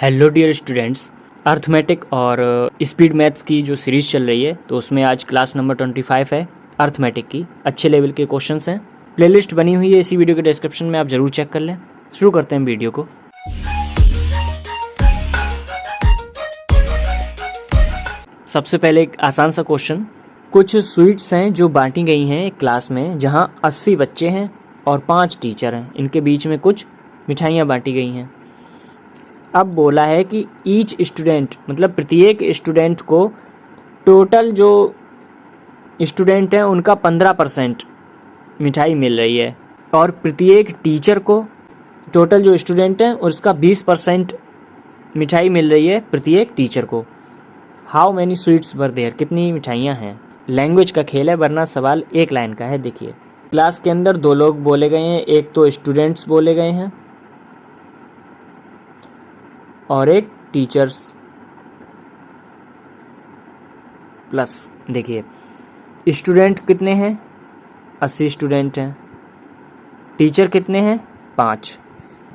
Hello dear students, arithmetic और speed maths की जो सीरीज़ चल रही है तो उसमें आज क्लास नंबर 25 है अर्थमेटिक की। अच्छे लेवल के क्वेश्चंस हैं, प्लेलिस्ट बनी हुई है इसी वीडियो के डिस्क्रिप्शन में, आप ज़रूर चेक कर लें। शुरू करते हैं वीडियो को। सबसे पहले एक आसान सा क्वेश्चन। कुछ स्वीट्स हैं जो बांटी गई हैं एक क्लास में जहां 80 बच्चे हैं और 5 टीचर हैं। इनके बीच में कुछ मिठाइयाँ बांटी गई हैं। अब बोला है कि ईच स्टूडेंट मतलब प्रत्येक स्टूडेंट को टोटल जो स्टूडेंट हैं उनका 15% मिठाई मिल रही है और प्रत्येक टीचर को टोटल जो स्टूडेंट हैं उसका 20% मिठाई मिल रही है प्रत्येक टीचर को। How many sweets were there, कितनी मिठाइयाँ हैं। लैंग्वेज का खेल है वरना सवाल एक लाइन का है। देखिए क्लास के अंदर 2 लोग बोले गए हैं, एक तो स्टूडेंट्स बोले गए हैं और एक टीचर्स प्लस। देखिए स्टूडेंट कितने हैं, 80 स्टूडेंट हैं। टीचर कितने हैं, 5।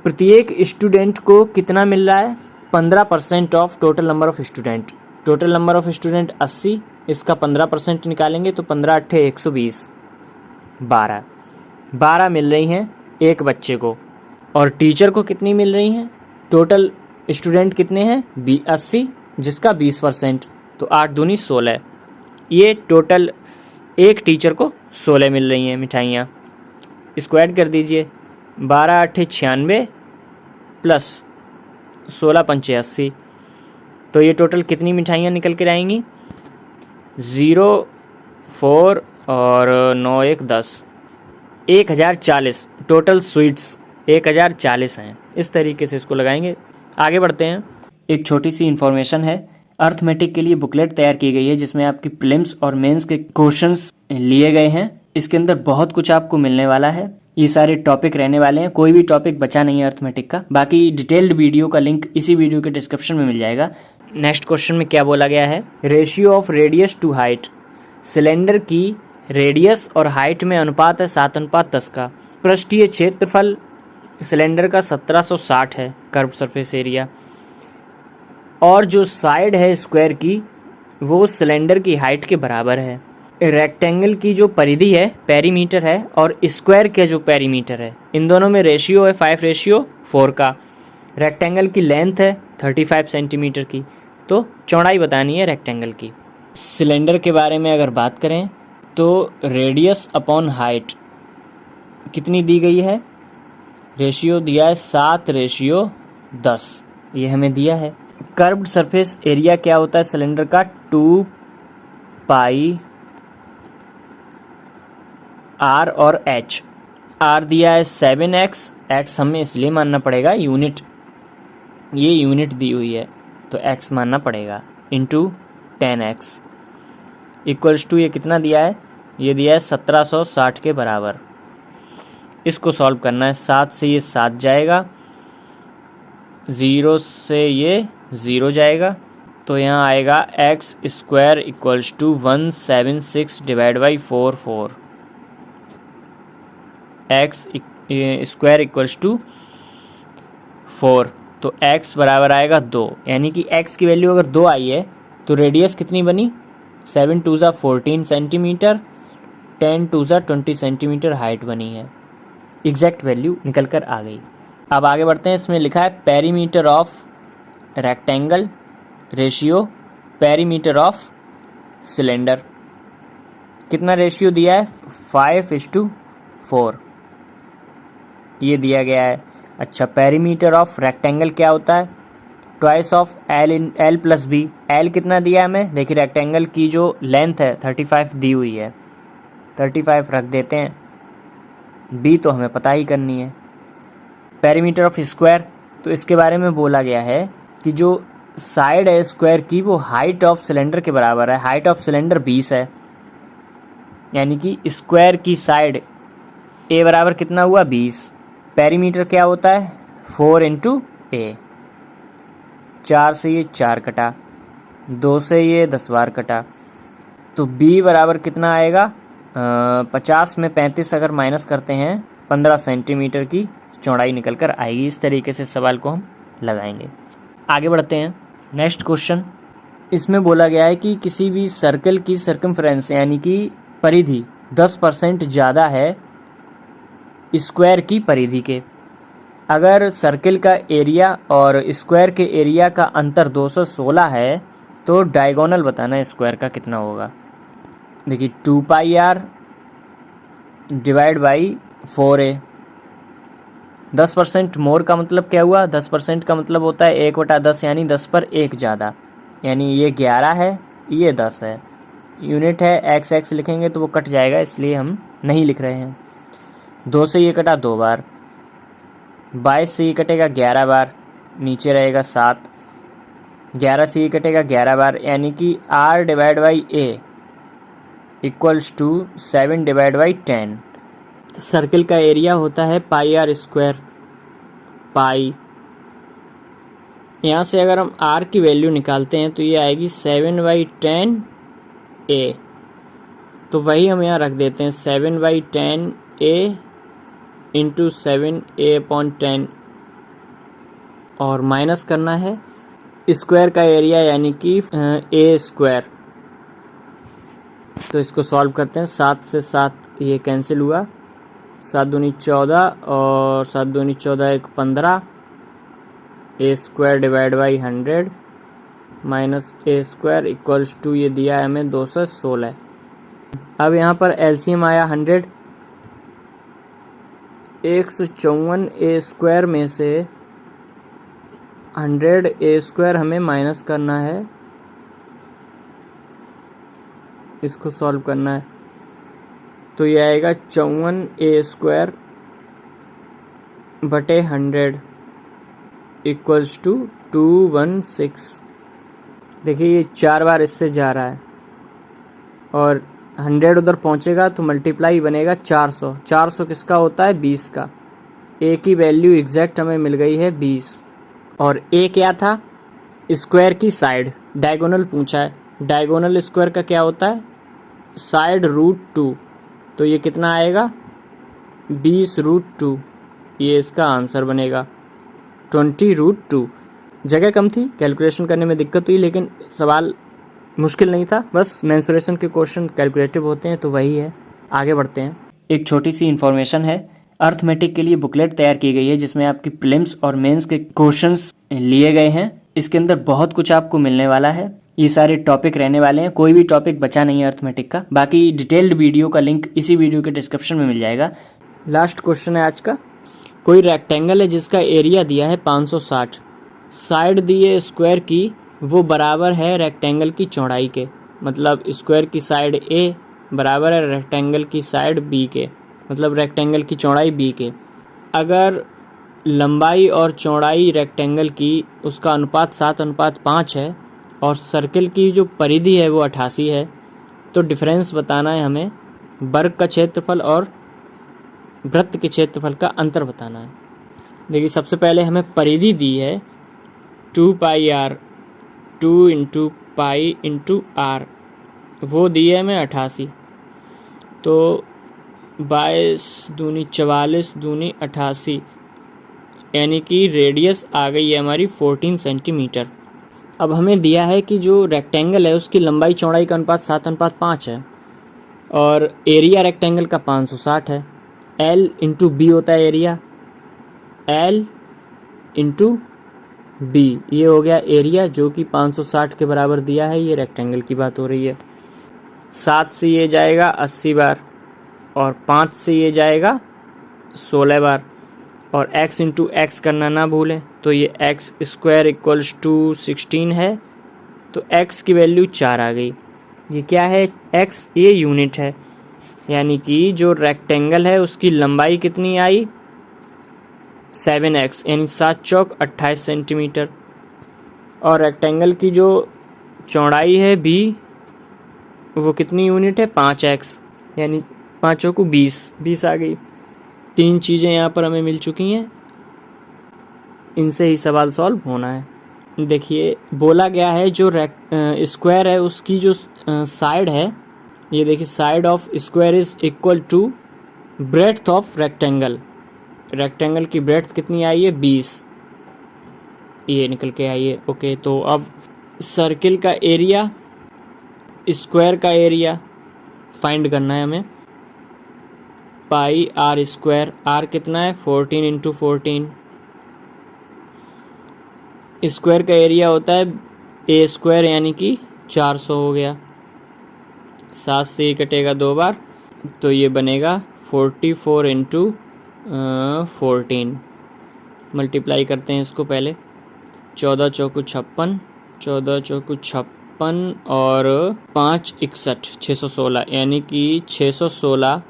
प्रत्येक स्टूडेंट को कितना मिल रहा है, 15% of total number of student. Total number of student 80, इसका 15% निकालेंगे तो 15 × 8 = 120, 12 मिल रही हैं एक बच्चे को। और टीचर को कितनी मिल रही हैं, टोटल स्टूडेंट कितने हैं 80 जिसका 20%, तो 8 दूनी 16। ये टोटल एक टीचर को 16 मिल रही हैं मिठाइयाँ। इसको ऐड कर दीजिए, 12 × 8 = 96 प्लस 16 × 5 = 80। तो ये टोटल कितनी मिठाइयाँ निकल कर आएंगी, 0, 4 और 9 × 1 = 10, 1040 टोटल स्वीट्स 1040 हैं। इस तरीके से इसको लगाएंगे। आगे बढ़ते हैं। एक छोटी सी इन्फॉर्मेशन है, अर्थमेटिक के लिए बुकलेट तैयार की गई है जिसमें आपकी प्रीलिम्स और मेंस के क्वेश्चंस लिए गए हैं। इसके अंदर बहुत कुछ आपको मिलने वाला है, ये सारे टॉपिक रहने वाले हैं, कोई भी टॉपिक बचा नहीं है अर्थमेटिक का। बाकी डिटेल्ड वीडियो का लिंक इसी वीडियो के डिस्क्रिप्शन में मिल जाएगा। नेक्स्ट क्वेश्चन में क्या बोला गया है, ratio of radius to height. Cylinder की रेडियस और हाइट में अनुपात है 7:10 का। पृष्ठीय क्षेत्रफल सिलेंडर का 1760 है, कर्व सरफेस एरिया, और जो साइड है स्क्वायर की वो सिलेंडर की हाइट के बराबर है। रेक्टेंगल की जो परिधि है पेरीमीटर है और स्क्वायर का जो पेरीमीटर है, इन दोनों में रेशियो है 5:4 का। रेक्टेंगल की लेंथ है 35 सेंटीमीटर की, तो चौड़ाई बतानी है रेक्टेंगल की। सिलेंडर के बारे में अगर बात करें तो रेडियस अपॉन हाइट कितनी दी गई है, रेशियो दिया है 7:10, ये हमें दिया है। कर्व्ड सरफेस एरिया क्या होता है सिलेंडर का, 2πr और h। r दिया है 7x, x हमें इसलिए मानना पड़ेगा यूनिट, ये यूनिट दी हुई है तो x मानना पड़ेगा, इंटू 10x इक्वल्स टू ये कितना दिया है, ये दिया है 1760 के बराबर। इसको सॉल्व करना है, 7 से ये 7 जाएगा, 0 से ये 0 जाएगा, तो यहाँ आएगा x² = 176 / 4, x² = 4, तो x बराबर आएगा 2। यानी कि x की वैल्यू अगर 2 आई है तो रेडियस कितनी बनी, 7 × 2 = 14 सेंटीमीटर, 10 × 2 = 20 सेंटीमीटर हाइट बनी है। एग्जैक्ट वैल्यू निकल कर आ गई। अब आगे बढ़ते हैं। इसमें लिखा है perimeter of rectangle ratio perimeter of cylinder. कितना रेशियो दिया है, 5:4 ये दिया गया है। अच्छा, पेरीमीटर ऑफ रेक्टेंगल क्या होता है, twice of L + B। L कितना दिया है हमें, देखिए रेक्टेंगल की जो लेंथ है 35 दी हुई है, 35 रख देते हैं, B तो हमें पता ही करनी है। पेरीमीटर ऑफ स्क्वायर, तो इसके बारे में बोला गया है कि जो साइड है स्क्वायर की वो हाइट ऑफ सिलेंडर के बराबर है। हाइट ऑफ सिलेंडर 20 है, यानी कि स्क्वायर की साइड A बराबर कितना हुआ, 20। पेरीमीटर क्या होता है, 4 × A। 4 से ये 4 कटा, 2 से ये 10 बार कटा, तो B बराबर कितना आएगा, 50 में 35 अगर माइनस करते हैं 15 सेंटीमीटर की चौड़ाई निकल कर आएगी। इस तरीके से सवाल को हम लगाएंगे। आगे बढ़ते हैं। नेक्स्ट क्वेश्चन, इसमें बोला गया है कि किसी भी सर्कल की सर्कमफ्रेंस यानी कि परिधि 10% ज़्यादा है स्क्वायर की परिधि के। अगर सर्कल का एरिया और स्क्वायर के एरिया का अंतर 216 है तो डायगोनल बताना है स्क्वायर का कितना होगा। देखिए 2πr डिवाइड बाई 4a। 10% मोर का मतलब क्या हुआ, 10% का मतलब होता है 1/10 यानी 10 पर 1 ज़्यादा, यानी ये 11 है ये 10 है। यूनिट है x लिखेंगे तो वो कट जाएगा इसलिए हम नहीं लिख रहे हैं। 2 से ये कटा 2 बार, 22 से ये कटेगा 11 बार, नीचे रहेगा 7। 11 से ये कटेगा 11 बार यानी कि r divide by a equals to 7 divide by 10। Circle का एरिया होता है πr स्क्वायर पाई। यहाँ से अगर हम r की वैल्यू निकालते हैं तो ये आएगी 7/10 a, तो वही हम यहाँ रख देते हैं 7/10 a इंटू 7a/10 और माइनस करना है स्क्वायर का एरिया यानी कि a स्क्वायर। तो इसको सॉल्व करते हैं। 7 से 7 ये कैंसिल हुआ, 7 दूनी 14 और 7 दूनी 14 1 15, a square divide by 100 minus a square equals to ये दिया है हमें 216। अब यहाँ पर एलसीएम आया 100, 154 a स्क्वायर में से 100 a स्क्वायर हमें माइनस करना है, इसको सॉल्व करना है। तो ये आएगा 54 a स्क्वायर बटे 100 इक्वल्स टू 216। देखिए ये 4 बार इससे जा रहा है और 100 उधर पहुंचेगा तो मल्टीप्लाई बनेगा 400। 400 किसका होता है 20 का। a की वैल्यू एग्जैक्ट हमें मिल गई है 20। और a क्या था स्क्वायर की साइड, डायगोनल पूछा है। डायगोनल स्क्वायर का क्या होता है साइड √2, तो ये कितना आएगा 20√2। ये इसका आंसर बनेगा 20√2। जगह कम थी, कैलकुलेशन करने में दिक्कत हुई, लेकिन सवाल मुश्किल नहीं था, बस मेंसुरेशन के क्वेश्चन कैलकुलेटिव होते हैं तो वही है। आगे बढ़ते हैं। एक छोटी सी इन्फॉर्मेशन है, अर्थमेटिक के लिए बुकलेट तैयार की गई है जिसमें आपकी प्रीलिम्स और मेंस के क्वेश्चंस लिए गए हैं। इसके अंदर बहुत कुछ आपको मिलने वाला है, ये सारे टॉपिक रहने वाले हैं, कोई भी टॉपिक बचा नहीं है अर्थमेटिक का। बाकी डिटेल्ड वीडियो का लिंक इसी वीडियो के डिस्क्रिप्शन में मिल जाएगा। लास्ट क्वेश्चन है आज का। कोई रेक्टेंगल है जिसका एरिया दिया है 560, साइड दिए स्क्वायर की वो बराबर है रेक्टेंगल की चौड़ाई के, मतलब स्क्वायर की साइड a बराबर है रेक्टेंगल की साइड b के, मतलब रेक्टेंगल की चौड़ाई b के। अगर लंबाई और चौड़ाई रेक्टेंगल की उसका अनुपात 7:5 है और सर्किल की जो परिधि है वो 88 है, तो डिफरेंस बताना है हमें, वर्ग का क्षेत्रफल और वृत्त के क्षेत्रफल का अंतर बताना है। देखिए सबसे पहले हमें परिधि दी है 2πr, 2 into pi into are, वो दी है हमें 88, तो 22 दूनी 44 दूनी 88 यानी कि रेडियस आ गई है हमारी 14 सेंटीमीटर। अब हमें दिया है कि जो रेक्टेंगल है उसकी लंबाई चौड़ाई का अनुपात 7:5 है और एरिया रेक्टेंगल का 560 है। L इंटू बी होता है एरिया, L इंटू बी, ये हो गया एरिया जो कि 560 के बराबर दिया है। ये रेक्टेंगल की बात हो रही है। 7 से ये जाएगा 80 बार और 5 से ये जाएगा 16 बार और x इंटू एक्स करना ना भूलें, तो ये x स्क्वायर इक्वल्स टू 16 है, तो x की वैल्यू 4 आ गई। ये क्या है x, ये यूनिट है, यानी कि जो रेक्टेंगल है उसकी लंबाई कितनी आई 7x यानी 7 चौक 28 सेंटीमीटर और रेक्टेंगल की जो चौड़ाई है b वो कितनी यूनिट है 5x यानी 5 चौक 20 आ गई। 3 चीज़ें यहाँ पर हमें मिल चुकी हैं, इनसे ही सवाल सॉल्व होना है। देखिए बोला गया है जो स्क्वायर है उसकी जो साइड है, ये देखिए side of square is equal to breadth of rectangle. Rectangle की ब्रेड्थ कितनी आई है 20, ये निकल के आई। ओके, तो अब सर्किल का एरिया, स्क्वायर का एरिया फाइंड करना है हमें। पाई आर स्क्वायर, आर कितना है 14 इंटू 14। स्क्वायर का एरिया होता है ए स्क्वायर यानी कि 400 हो गया। 7 से ही कटेगा 2 बार, तो ये बनेगा 44 इंटू 14। मल्टीप्लाई करते हैं इसको पहले। 14 चौकू 56, 14 चौकू 56 और 5 61, 616 यानी कि 616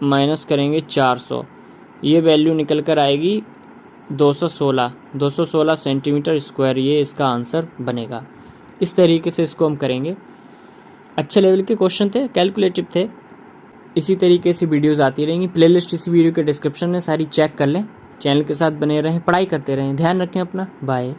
माइनस करेंगे 400, ये वैल्यू निकल कर आएगी 216 सेंटीमीटर स्क्वायर। ये इसका आंसर बनेगा। इस तरीके से इसको हम करेंगे। अच्छे लेवल के क्वेश्चन थे, कैलकुलेटिव थे। इसी तरीके से वीडियोस आती रहेंगी। प्लेलिस्ट इसी वीडियो के डिस्क्रिप्शन में सारी चेक कर लें। चैनल के साथ बने रहें, पढ़ाई करते रहें। ध्यान रखें अपना। बाय।